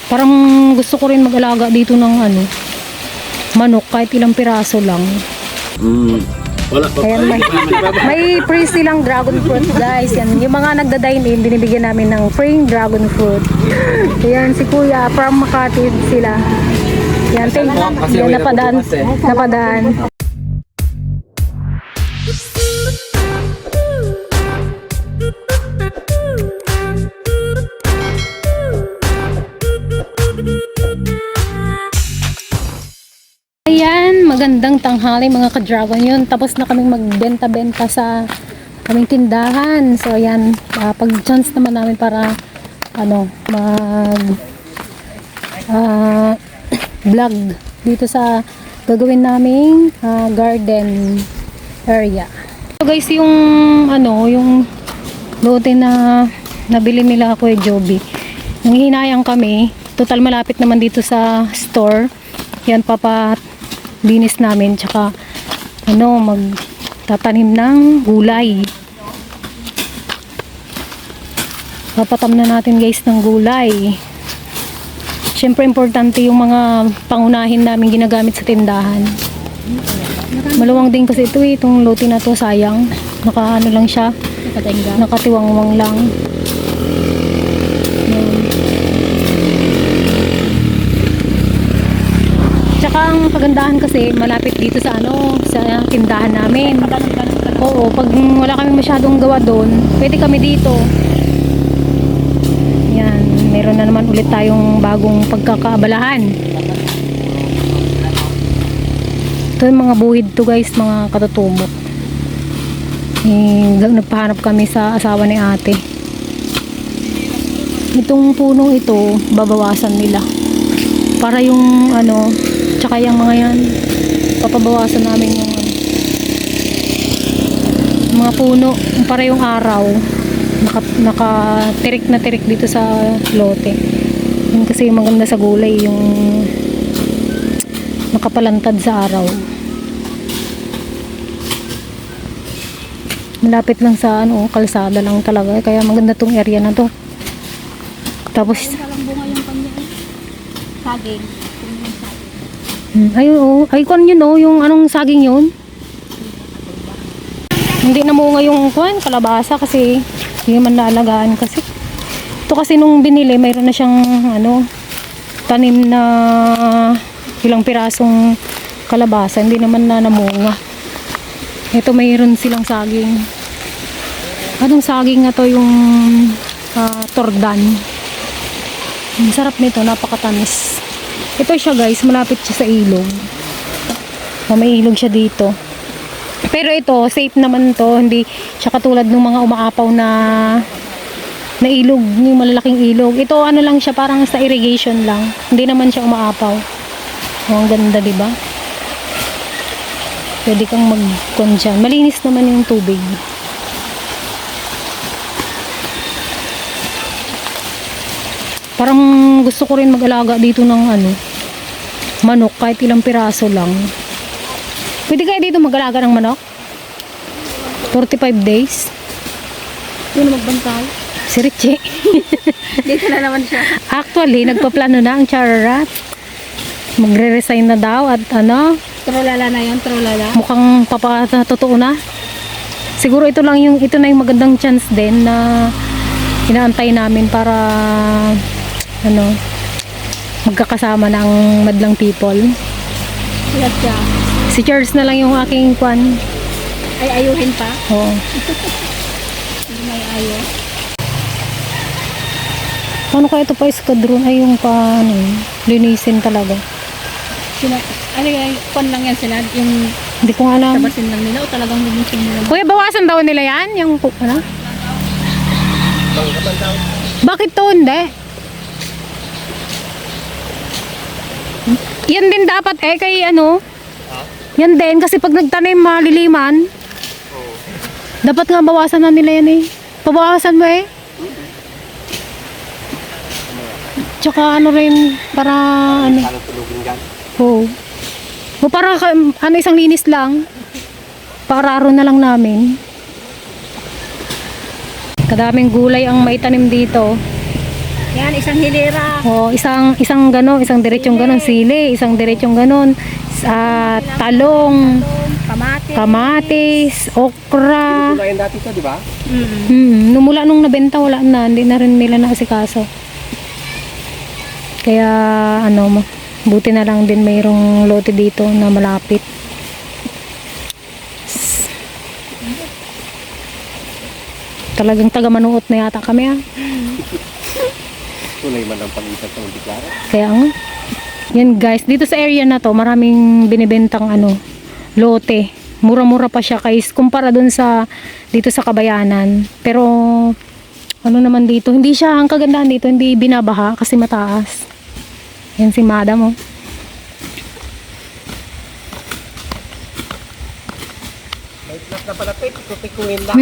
Parang gusto ko rin mag-alaga dito ng ano, manok kahit ilang piraso lang. Wala pa. Ayan, may free silang dragon fruit guys. Yan, yung mga nagda-dine in, binibigyan namin ng free dragon fruit. Ayan, si Kuya from Makati sila. Yan, yan napadaan. Napadaan. Ayan, magandang tanghali mga ka-dragon yun. Tapos na kaming magbenta-benta sa kaming tindahan. So ayan, pag chance naman namin para ano, vlog dito sa gagawin naming garden area. So guys, yung ano, yung lote na nabili nila Kuya Joby. Nanghihinayang kami. Total malapit naman dito sa store. Yan, linis namin, tsaka ano, magtatanim ng gulay. Papatam na natin guys ng gulay. Syempre importante yung mga pangunahin namin ginagamit sa tindahan. Maluwang din kasi ito eh, itong lote na to, sayang. Naka ano lang siya, nakatiwangwang lang. Tsaka ang kagandahan kasi malapit dito sa ano, sa tindahan namin. Oo, pag wala kami masyadong gawa doon, pwede kami dito. Yan, meron na naman ulit tayong bagong pagkakaabalahan. Ito yung mga buhid to guys, mga katutubo. Nagpahanap kami sa asawa ni ate. Itong punong ito, babawasan nila. Para yung ano, tsaka yung mga yan, papabawasan namin yung mga puno para yung araw nakatirik na tirik dito sa lote. Yun kasi maganda sa gulay, yung nakapalantad sa araw. Malapit lang sa ano, kalsada lang talaga, kaya maganda tong area na to. Tapos saging. Ayun oh, ay kon yun oh, yung anong saging yun? Hindi namunga yung kalabasa kasi hindi naman naalagaan kasi. Ito kasi nung binili, mayroon na siyang ano, tanim na ilang pirasong kalabasa, hindi naman na namunga. Ito mayroon silang saging. Anong saging na to, yung tordan. Ang sarap nito, napakatamis. Ito siya guys, malapit siya sa ilog. May ilog siya dito. Pero ito, safe naman to. Hindi siya katulad ng mga umaapaw na ilog, yung malalaking ilog. Ito ano lang siya, parang sa irrigation lang. Hindi naman siya umaapaw. Ang ganda, di ba? Pwede kang mag-con dyan. Malinis naman yung tubig. Parang gusto ko rin mag-alaga dito ng ano, manok kahit ilang piraso lang. Pwede kaya dito mag-alaga ng manok? 45 days. Yun magbantay. Si Richie. Dito na naman siya. Actually, nagpaplano na ang Chararat. Magre-resign na daw at ano, Trolala na yun, trolala. mukhang totoo na. Siguro ito na yung magandang chance din na inaantay namin para ano, magkakasama ng madlang people. Siya siya. Si Charles na lang yung aking kwan. Ay, ayuhin pa. Oo. Hindi may ayo. Paano kaya ito pa iskadron? Ay yung pa, ano, linisin talaga. Ano yung kon lang yan sila? Yung Hindi ko nga alam. tabasin lang nila o talagang linisin nila? Kuya, bawasan daw nila yan? Yung, ano? Bakit to hindi? Yan din dapat kay ano? Yan din, kasi pag nagtanim maliliman. Dapat nga bawasan na nila yan eh. Pabawasan mo eh. Tsaka ano rin, para ano. Oo. O para ano, isang linis lang. Pararo na lang namin. Kadaming gulay ang maitanim dito. Yan, isang hilera. Oh, isang gano, isang diretsong ganon sili, isang diretsong ganon sa talong, Kamate. kamatis, okra. Kunain dati ito, di ba? Numula nung nabenta wala na, hindi na rin nila naasikaso. Kaya ano, buti na lang din mayroong lote dito na malapit. Talagang taga-manuot na yata kami ah. Tunay man ang pag-isang sa Montiklara. Kaya nga. Yan guys, dito sa area na to, maraming binibentang ano, lote. Mura-mura pa siya guys, kumpara dun sa dito sa Kabayanan. Pero ano naman dito, hindi siya, ang kagandahan dito, hindi binabaha kasi mataas. Yan si Madam oh. May plus na palapit, pipikuin lang.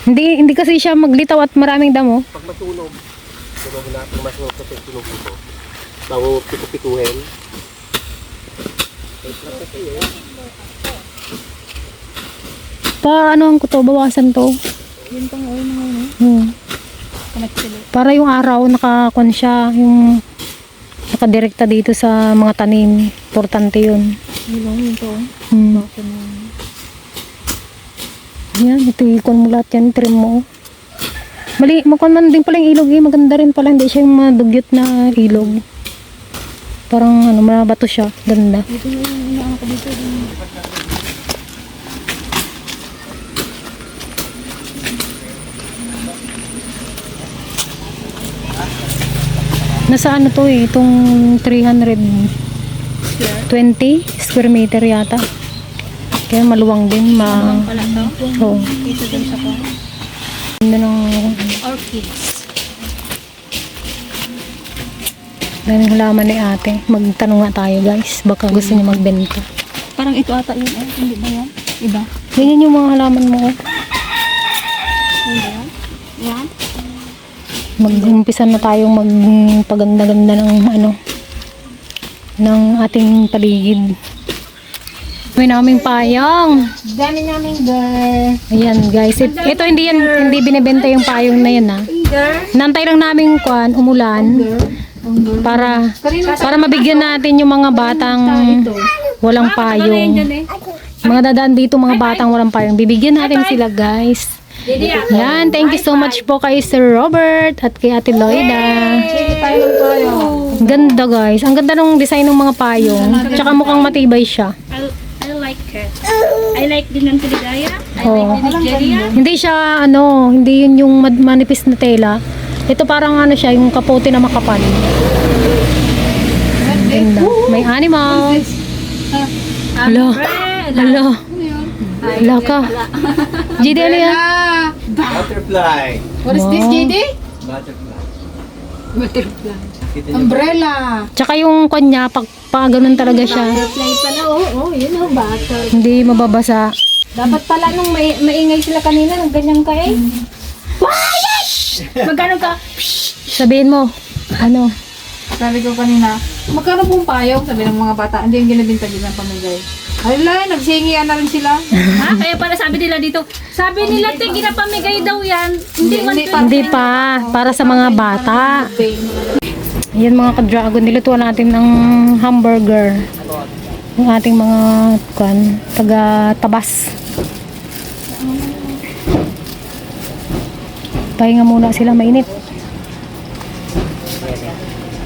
Hindi kasi siya maglitaw at maraming damo. Pag masunog, sunog na, pag masunog sa sunog ito. Bago pikupikuhin. May plus na kayo. Pa ano ang kuto, bawasan to. Yun pang oil mo ngayon. Kamatsili. Para yung araw nakakon siya, yung nakadirekta dito sa mga tanim. Importante yun. Yun lang yun to. Bakit mo. Yan, itikon mo lahat yan, trim mo. Mali, makon man din pala yung ilog eh. Maganda rin pala, hindi siya yung madugyot na ilog. Parang ano, mabato siya. Ganda. Dito na yung inaano ko dito. Nasa ano to eh, itong 320 square meter yata. Kaya maluwang din, Pala to. oh, Dito din sa ko. ganda ng Orchids. daming halaman ni ate. Magtanong nga tayo guys, baka gusto niya magbenta. Parang ito ata yun eh. Hindi ba yan? Iba? Ganyan yung mga halaman mo. Hindi ba yan? Yan? Mag-umpisa na tayong magpaganda-ganda ng ano, ng ating paligid. May naming payong. Dami namin girl. Ayan guys, ito hindi binebenta yung payong na yan ha. Nantay lang namin kuan, umulan para mabigyan natin yung mga batang walang payong. Mga dadaan dito mga batang walang payong. Bibigyan natin sila guys. Yan, thank you so much po kay Sir Robert at kay Ate Loida. Ang ganda guys. Ang ganda ng design ng mga payong. Tsaka mukhang matibay siya. I like it. I like din ng tiligaya. I Oo. like din ng Nigeria. Hindi siya ano, hindi yun yung manipis na tela. Ito parang ano siya, yung kapote na makapal. Ganda. May animals. Hala. Hala. Hala ka. JD, ano yan? Butterfly. What is this, Wow. JD? Butterfly. Umbrella. Tsaka yung kanya, pag ganun talaga siya. Butterfly pala. Oo, yun ang butter. Hindi mababasa. Dapat pala nung maingay sila kanina, nang ganyan ka eh. Magkano ka? Sabihin mo, ano? Sabi ko kanina, magkano pong payong? Sabi ng mga bata, hindi yung ginabinta din ng pamigay. Hala, nagsingian na rin sila. Ha? Kaya pala sabi nila dito, sabi nila, ginapamigay daw yan. Hindi man Hindi pa. Para sa mga bata. Yan mga ka-dragon, nilutuan natin ng hamburger. Yung ating mga taga-tabas. Pahinga muna sila, mainit.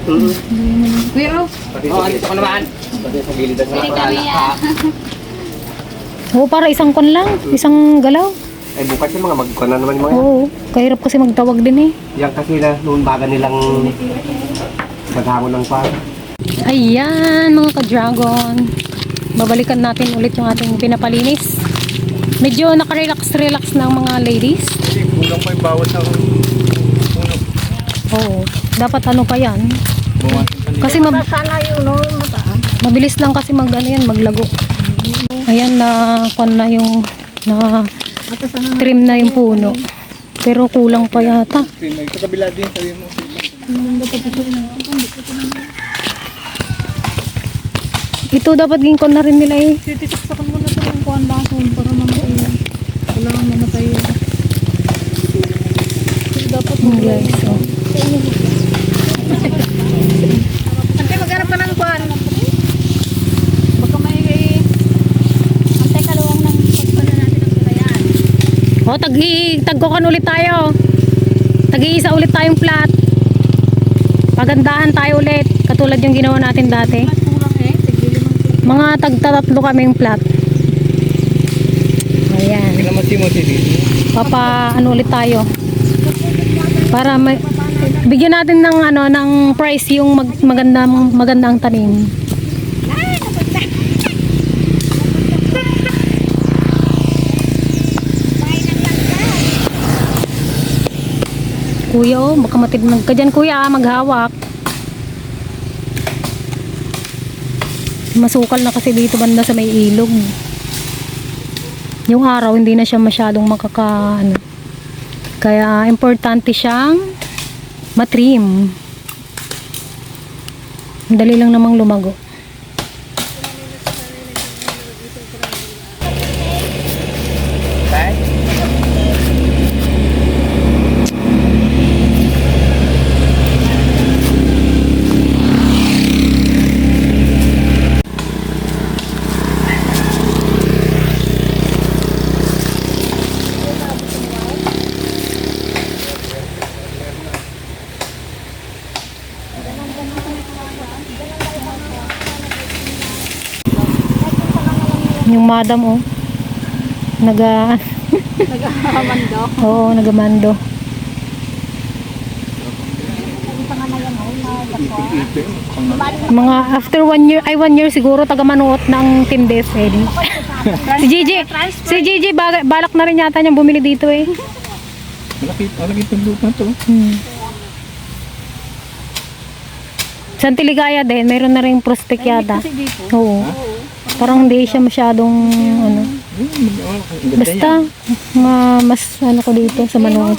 Kuya Rose, Andito ka naman. Pati sa gilid ng mga palaka. Oo, para isang kon lang. Isang galaw. Ay bukas yung mga magkuhan na naman yung mga yan. Oo, kahirap kasi magtawag din eh. Yan kasi na noon baga nilang maghangon ng pa. Ayan mga ka-dragon. Babalikan natin ulit yung ating pinapalinis. Medyo nakarelax-relax na ang mga ladies. Kasi kulang pa yung bawat sa Oo, dapat ano pa yan. Kasi sana yun, no? Mataan. mabilis lang kasi maglago. Ayan na na yung na trim na yung puno. Pero kulang pa yata. sa kabila din sabi mo. Ito dapat ginkon na rin nila eh. Titisaksakan mo na ito ng kuhan bason para mamatay. Kailangan mamatay yun. Dapat Guys, oh. Ante, maghanap ka ng kwan. Baka may... Ante, kaluwang ng pagpala natin ang kurayan. O, tagkokan ulit tayo. Tag-iisa ulit tayong plat. Pagandahan tayo ulit. Katulad yung ginawa natin dati. Kulang eh. Tigili mang Mga tagtatatlo kaming plat. Ayan. Kailan mo si Papa, ano ulit tayo. Para bigyan natin ng ano ng price yung magandang tanim. Kuya, oh, baka matibnag ka dyan, kuya, maghawak. Masukal na kasi dito banda sa may ilog. Yung araw, hindi na siya masyadong ano. Kaya, importante siyang matrim. Dali lang namang lumago. Yung madam, oh. naghahamando. Oo, nagamando. Mga after 1 year, 1 year siguro, taga-manuot ng Team Death, eh. Si Gigi, balak na rin yata niyang bumili dito, eh. Malapit ang lupa to. Sa Antiligaya din, mayroon na rin prospect yata. Kasi dito. Oo. Parang hindi siya masyadong, ano. Basta, mas ano ko dito sa manuot.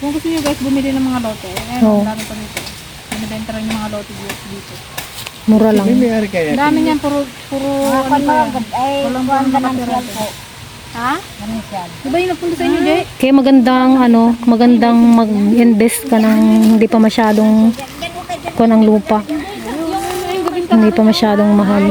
Kung gusto nyo guys bumili ng mga lote, Oo. dami pa dito. Binibenta rin yung mga lote dito. Mura lang. May-ari kaya. Dami niyan, puro ano pa yan. Walang buwan na nakatira. Ha? Diba yung napunta sa inyo, Jay? Kaya magandang mag-invest ka ng hindi pa masyadong kuwan ang lupa. Hindi pa masyadong mahal.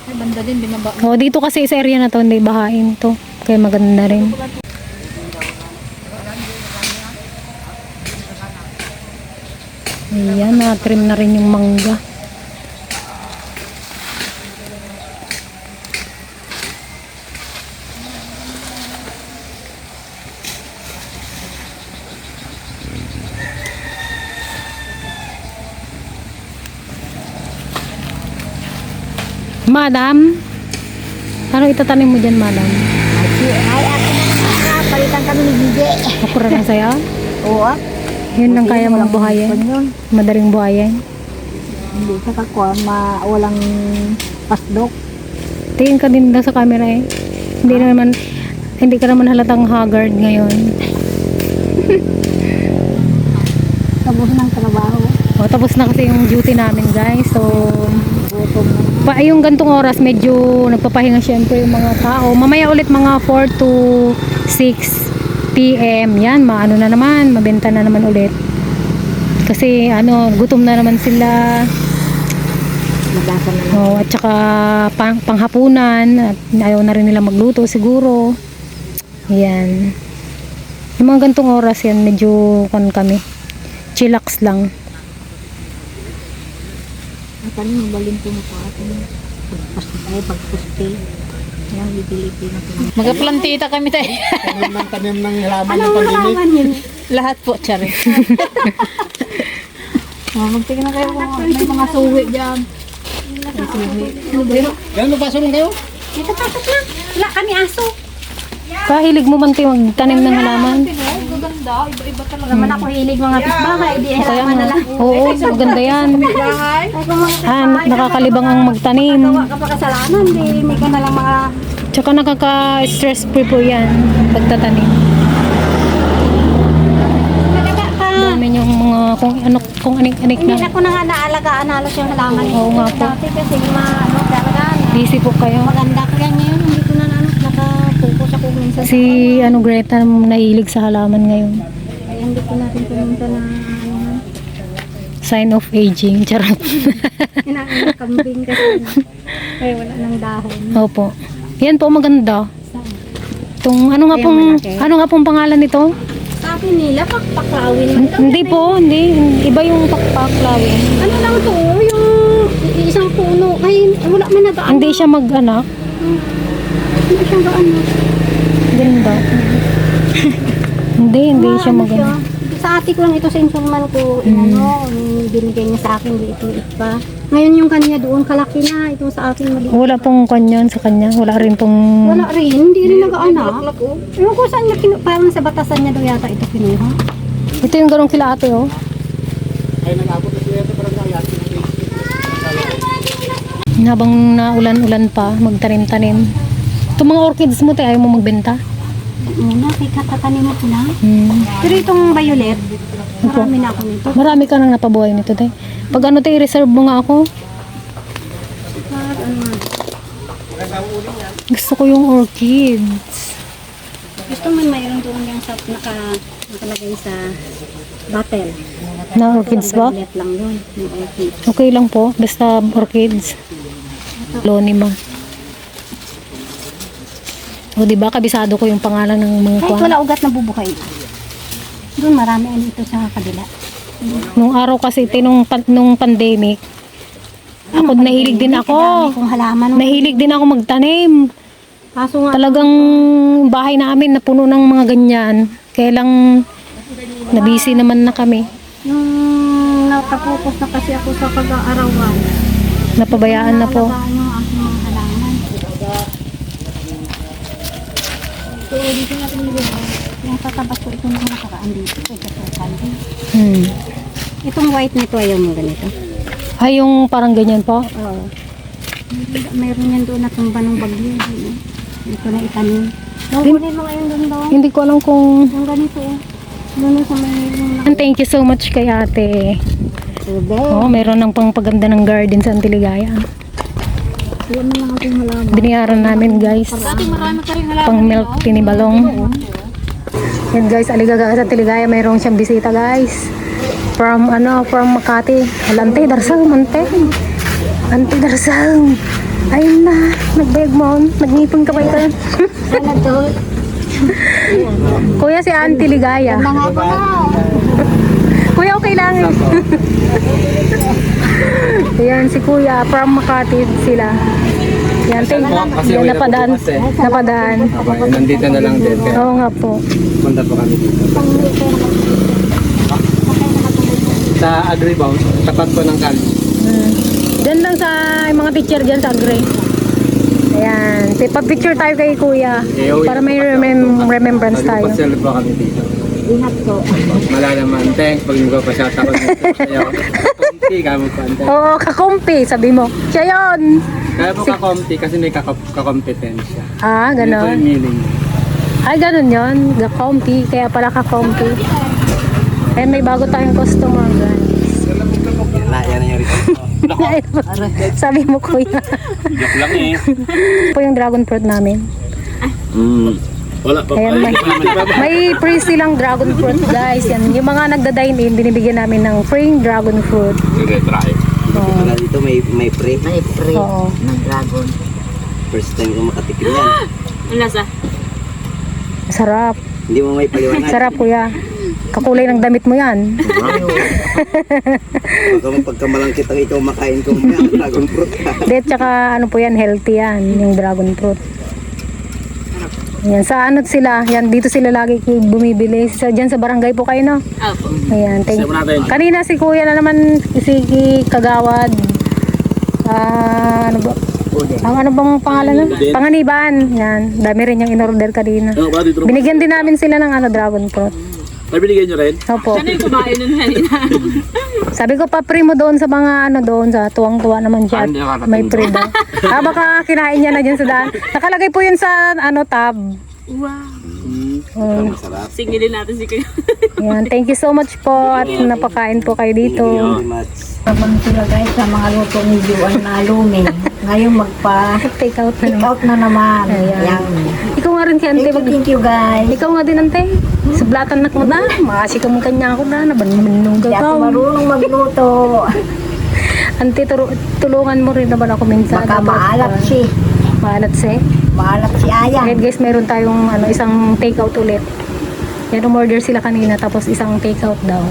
Ay, banda din, binaba. O, dito kasi sa area na to, hindi bahain to. Kaya maganda rin. Ayan, na-trim na rin yung mangga. Madam, ano itatanim mo dyan, madam? Ay, ako na palitan kami ni Gigi. Makura lang sa'yo? Oo. Yun lang kaya mong buhayin? Yun. Madaling buhayin? Hindi sa kakwa, walang pasdok. Tingin ka din daw sa camera eh. Hindi ka naman halatang haggard ngayon. Tapos ng trabaho. O, tapos na kasi yung duty namin, guys. So, Gutom na. yung gantong oras, medyo nagpapahinga syempre yung mga tao. Mamaya ulit mga 4 to 6 p.m. Yan, maano na naman, mabenta na naman ulit. Kasi, gutom na naman sila. Magasa na lang. Oh, at saka panghapunan at ayaw na rin nila magluto siguro. Yan. Yung mga gantong oras yan, medyo kami. Chillax lang. At ano, mabalin po mo pa atin. Pagpusti. Yan, bibili na po. Magaplantita kami tayo. Tanim ng halaman ng pandemic. Lahat po, tsari. Magtingin na kayo kung may mga suwi dyan. May suwi. Gano'n pa sulong kayo? Ito tapos na. Wala kami aso. Kahilig mo man magtanim ng halaman. Gaganda, iba-iba talaga. Naman ako hilig mga pitbahay. Di Kaya halaman na lang. oo, maganda yan. Ay, kung mga Nakakalibang ang magtanim. gawa ka pa kasalanan, di may ka na lang mga... Tsaka nakaka-stress free po yan pagtatanim. Talaga ka. Dami yung mga kung anik-anik Hindi na. na ko na nga naalagaan halos yung halaman. Oo nga po. Dati kasi talaga Busy po kayo. maganda ko yan ngayon. Hindi ko na nakapokus ako minsan Si ano Greta nahilig sa halaman ngayon. kaya hindi ko natin pumunta na Sign of aging. Charot. inaano kambing kasi kaya wala nang dahon. Opo. Yan po maganda. Saan? Itong ano nga Ay, pong malaki. ano nga pong pangalan nito? Sabi nila pakpakawin. Hindi po, hindi. Iba yung pakpaklawin. Ano lang to, yung isang puno. Ay, wala man nag-ano. Hindi siya mag-anak. Hindi siyang gaano. Ganda. hindi siya Ano mag-anak. Sa ate ko lang ito sa insulman ko, inano, binigay niya sa akin, liit-liit pa. Ngayon yung kanya doon, kalaki na. Ito sa akin, maliit. Wala pong kanyon sa kanya. Wala rin pong... Wala rin, hindi rin nag-anak. Ewan ko saan niya, parang sa batasan niya daw yata ito kinuha. Ito yung ganong kila ate, oh. Ay, nag-abot na siya ito parang nayat. Habang naulan-ulan pa, magtanim-tanim. Itong mga orchids mo, ayaw mo magbenta? Muna, kay katatanim mo ko lang. Pero Hmm. itong violet, marami na ako nito. Marami ka nang napabuhay nito, tay. Pag ano, tay, reserve mo nga ako. Ano, Gusto ko yung orchids. gusto man mayroon doon yung sa nakalagay sa bottle. Na orchids ba? Violet lang yun, yung orchid. Okay lang po. Basta orchids. Lonima. O, diba? Kabisado ko yung pangalan ng mga Kahit kuha. wala ugat na bubuhay. Doon marami ano ito sa kabila. Nung araw kasi, nung pandemic, ako nahilig din ako. Kung halaman. Nahilig din ako magtanim. Kaso nga, Talagang bahay namin na puno ng mga ganyan. Kaya lang nabisi naman na kami. nung nakapokus na kasi ako sa pag-aarawan. Napabayaan na po. Alagaan yung aking mga halaman. So, dito natin nilagay. Yung tatabas ko ito nung nakaraan dito. Ito sa Itong white nito ayaw mo ganito. Ay, yung parang ganyan po. Oo. Mayroon yan doon na tumba ng bagyo. Dito na itanim. Nakunin mo ngayon doon daw. Hindi ko alam kung... Yung ganito eh. Doon sa may yung Thank you so much kay ate. nakatube. Oh, meron ng pangpaganda ng garden sa Antiligaya. Yan na lang ating halaman. Biniyaran namin guys. Marami ka rin halaman. Pang milk tinibalong. Yan guys, Aligaga sa Antiligaya. Mayroong siyang bisita guys. From Makati. Ante Darsang, Ante Darsang. Ayun na, nagbayag mo. Nagngipon ka ba ito? Ano to? Kuya si Auntie Ligaya. Mga ko na. Kuya, okay lang eh. Ayan, si Kuya, from Makati sila. Yan, Kasi yan, wala napadaan. po bukas eh. Napadaan. Okay, nandito na lang din. Kaya Oo nga po. punta po kami dito. Sa Agribound, tapat po ng kali. Diyan lang sa mga teacher dyan sa Agre. Ayan. Pa-picture tayo kay Kuya. Para may remembrance tayo. Pasel po kami dito. Ingat ko. Malalaman. Thanks. Pag hindi ko pa siya takot dito sa'yo. Kakumpi ka mo pa. Oo, kakumpi, sabi mo. Siya yun. Kaya po kakumpi kasi may kakompetensya. Ah, Ito yung ganon. meaning. Ay, ganon yun. Kakumpi. Kaya pala kakumpi. Eh, may bago tayong customer, guys. Yan na yung Sabi mo, Kuya. Joke lang eh. Po yung dragon fruit namin. Wala pa. Ayan, may free silang dragon fruit, guys. Yan, yung mga nagda-dine in, binibigyan namin ng free dragon fruit. Sige, try. Wala dito may pre. May pre Oo. ng dragon. First time ko makatikim yan. Ang lasa. Sarap. Hindi mo may paliwanag. Sarap, Kuya. Kakulay ng damit mo yan. Pagkamalangkit ang ikaw makain ko yan, dragon fruit. Hindi, tsaka ano po yan, healthy yan, yung dragon fruit. Yan, sa ano sila, yan, dito sila lagi bumibili. Dyan sa barangay po kayo, no? Opo. Ayan, kanina si Kuya na naman, si Kagawad. Ano ba? Ang ano bang pangalan nun? Panganiban. Yan, dami rin yung in-order kanina. Binigyan din namin sila ng dragon fruit. Ay, binigyan nyo rin? Opo. Ano yung kumain nun kanina? Sabi ko pa pre mo doon sa mga doon sa tuwang-tuwa naman siya. At may pre daw. Baka kinain niya na dyan sa daan. Nakalagay po yun sa tab. Wow. Singilin natin si Kuya. Yan, thank you so much po at napakain po kayo dito. Very much. Naman sila guys sa mga luto ni Juan na lumi. Ngayon Take out na take naman. out na naman. Ayan. Yan. Ikaw nga rin si ante. Thank you guys. Ikaw nga din ante. Sublatan nak mo na. Makasi ka mong kanya ako na. Nabanunong Hindi ako ka. marunong magluto. Ante, tulungan mo rin naman ako minsan. Baka maalat si. Maalat si. Maalat si Aya. Ayan guys, meron tayong isang take out ulit. Yan, umorder sila kanina tapos isang take out daw.